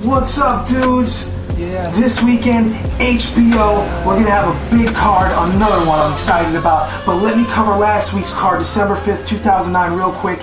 What's up, dudes? This weekend, HBO, we're going to have a big card, another one I'm excited about. But let me cover last week's card, December 5th, 2009, real quick.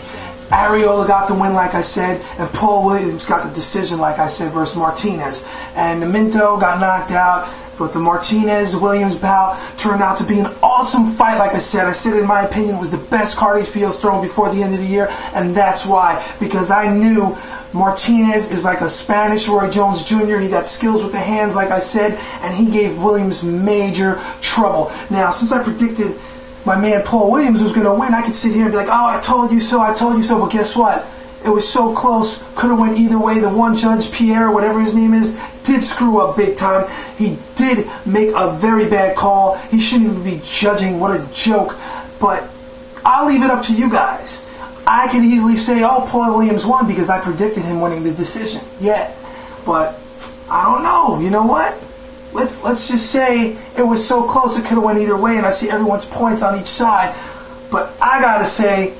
Ariola got the win, like I said, and Paul Williams got the decision, like I said, versus Martinez. And Minto got knocked out, but the Martinez-Williams bout turned out to be an awesome fight, like I said. I said, in my opinion, it was the best card HBO's thrown before the end of the year, and that's why. Because I knew Martinez is like a Spanish Roy Jones Jr. He got skills with the hands, like I said, and he gave Williams major trouble. Now, since I predicted my man Paul Williams was going to win, I could sit here and be like, oh, I told you so, but guess what? It was so close, could have went either way. The one judge, Pierre, whatever his name is, did screw up big time. He did make a very bad call. He shouldn't even be judging. What a joke. But I'll leave it up to you guys. I can easily say, oh, Paul Williams won because I predicted him winning the decision. Yeah, but I don't know. You know what? Let's just say it was so close it could have went either way, and I see everyone's points on each side. But I gotta say,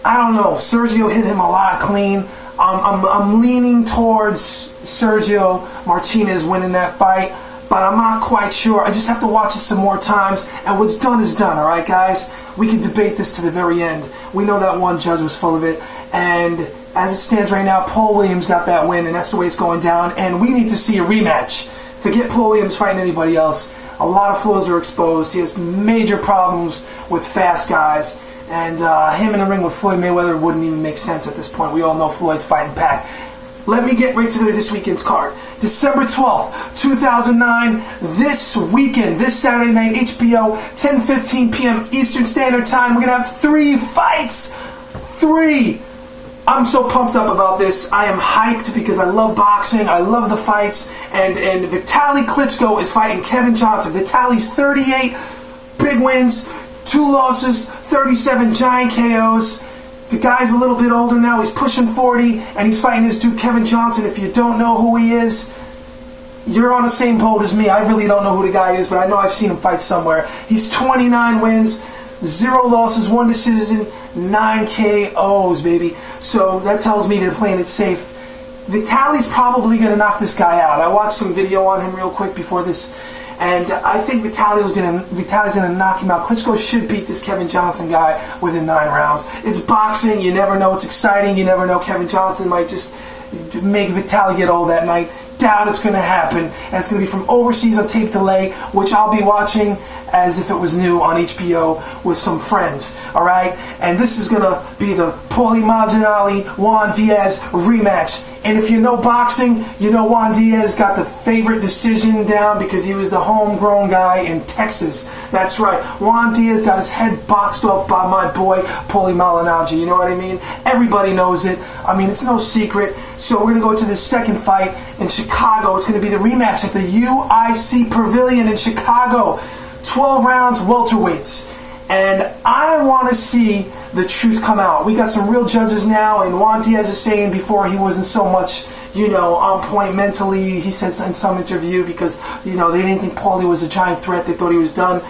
I don't know. Sergio hit him a lot clean. I'm leaning towards Sergio Martinez winning that fight, but I'm not quite sure. I just have to watch it some more times, and what's done is done, all right, guys? We can debate this to the very end. We know that one judge was full of it, and as it stands right now, Paul Williams got that win, and that's the way it's going down, and we need to see a rematch. Forget Paul Williams fighting anybody else. A lot of flaws are exposed. He has major problems with fast guys, and him in the ring with Floyd Mayweather wouldn't even make sense at this point. We all know Floyd's fighting Pac. Let me get right to this weekend's card. December 12th, 2009, this weekend, this Saturday night, HBO, 10:15 p.m. Eastern Standard Time. We're going to have 3 fights. 3. I'm so pumped up about this. I am hyped because I love boxing. I love the fights. And Vitaly Klitschko is fighting Kevin Johnson. Vitaly's 38 big wins, 2 losses, 37 giant KOs. The guy's a little bit older now. He's pushing 40, and he's fighting his dude Kevin Johnson. If you don't know who he is, you're on the same boat as me. I really don't know who the guy is, but I know I've seen him fight somewhere. He's 29 wins, 0 losses, 1 decision, 9 KOs, baby. So that tells me they're playing it safe. Vitaly's probably going to knock this guy out. I watched some video on him real quick before this, and I think Vitaly's going to knock him out. Klitschko should beat this Kevin Johnson guy within 9 rounds. It's boxing. You never know. It's exciting. You never know. Kevin Johnson might just make Vitaly get old that night. Doubt it's going to happen. And it's going to be from overseas on tape delay, which I'll be watching as if it was new on HBO with some friends. All right? And this is going to be the Paulie Malignaggi, Juan Diaz rematch. And if you know boxing, you know Juan Diaz got the favorite decision down because he was the homegrown guy in Texas. That's right. Juan Diaz got his head boxed off by my boy, Paulie Malignaggi. You know what I mean? Everybody knows it. I mean, it's no secret. So we're going to go to the second fight in Chicago. It's going to be the rematch at the UIC Pavilion in Chicago. 12 rounds, welterweights. And I want to see the truth come out. We got some real judges now, and Juan Diaz is saying before he wasn't so much, on point mentally. He said in some interview because, they didn't think Paulie was a giant threat. They thought he was done.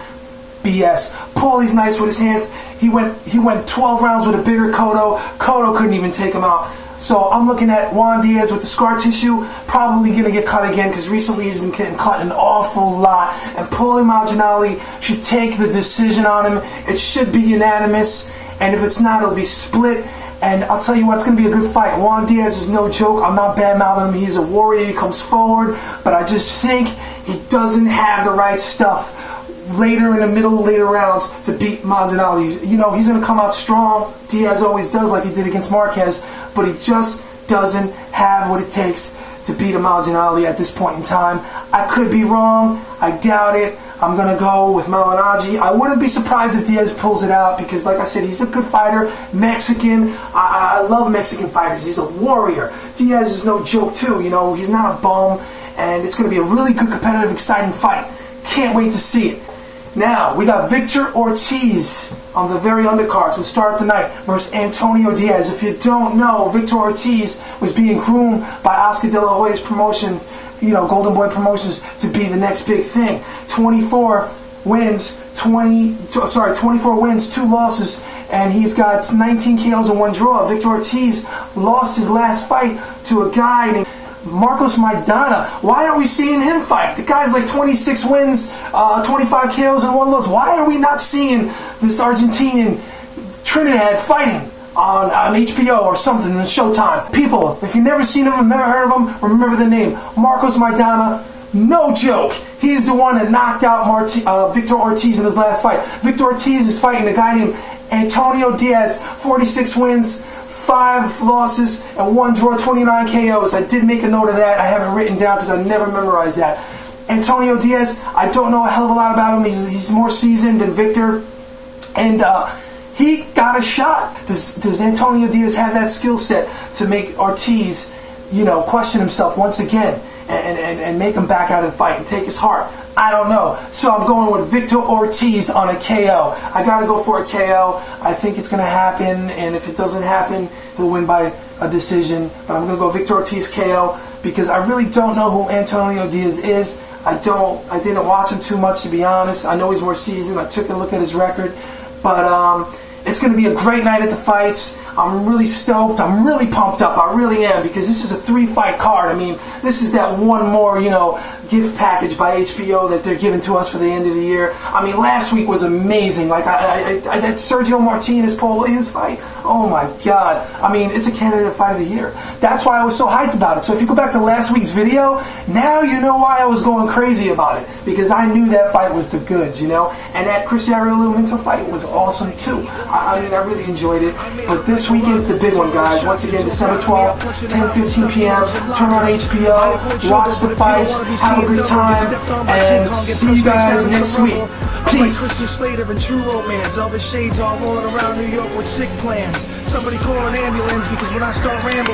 BS. Paulie's nice with his hands. He went 12 rounds with a bigger Cotto. Cotto couldn't even take him out. So I'm looking at Juan Diaz with the scar tissue, probably going to get cut again because recently he's been getting cut an awful lot. And Paulie Malignaggi should take the decision on him. It should be unanimous. And if it's not, it'll be split. And I'll tell you what, it's going to be a good fight. Juan Diaz is no joke. I'm not bad-mouthing him. He's a warrior. He comes forward. But I just think he doesn't have the right stuff later in the middle, later rounds to beat Malignaggi. He's going to come out strong. Diaz always does, like he did against Marquez. But he just doesn't have what it takes to beat a Malignaggi at this point in time. I could be wrong. I doubt it. I'm going to go with Malignaggi. I wouldn't be surprised if Diaz pulls it out because, like I said, he's a good fighter. Mexican. I love Mexican fighters. He's a warrior. Diaz is no joke, too. He's not a bum. And it's going to be a really good, competitive, exciting fight. Can't wait to see it. Now, we got Victor Ortiz on the very undercards. We'll start tonight versus Antonio Diaz. If you don't know, Victor Ortiz was being groomed by Oscar De La Hoya's promotion, Golden Boy Promotions, to be the next big thing. 24 wins, 2 losses, and he's got 19 KOs and 1 draw. Victor Ortiz lost his last fight to a guy named Marcos Maidana. Why aren't we seeing him fight? The guy's like 26 wins, 25 KOs, and 1 loss. Why are we not seeing this Argentinian Trinidad fighting on HBO or something in Showtime? People, if you've never seen him and never heard of him, remember the name. Marcos Maidana, no joke. He's the one that knocked out Victor Ortiz in his last fight. Victor Ortiz is fighting a guy named Antonio Diaz, 46 wins, 5 losses, and 1 draw, 29 KOs. I did make a note of that. I have it written down because I never memorized that. Antonio Diaz, I don't know a hell of a lot about him. He's more seasoned than Victor. And he got a shot. Does Antonio Diaz have that skill set to make Ortiz, question himself once again and make him back out of the fight and take his heart? I don't know. So I'm going with Victor Ortiz on a KO. I got to go for a KO. I think it's going to happen, and if it doesn't happen, he'll win by a decision. But I'm going to go Victor Ortiz KO because I really don't know who Antonio Diaz is. I didn't watch him too much, to be honest. I know he's more seasoned. I took a look at his record. But it's going to be a great night at the fights. I'm really stoked. I'm really pumped up. I really am, because this is a 3-fight card. I mean, this is that one more, gift package by HBO that they're giving to us for the end of the year. I mean, last week was amazing. Like, I had Sergio Martinez, Paulie's fight. Oh, my God. I mean, it's a candidate fight of the year. That's why I was so hyped about it. So if you go back to last week's video, now you know why I was going crazy about it, because I knew that fight was the goods, And that Cristiano Minto fight was awesome, too. I mean, I really enjoyed it. But this weekend's the big one, guys. Once again, December 12th, 10:15 p.m. Turn on HBO, watch the fights, have a good time, and see you guys next week. Peace. Christian Slater and True Romance. Elvis Shades all rolling around New York with sick plans. Somebody call an ambulance, because when I start rambling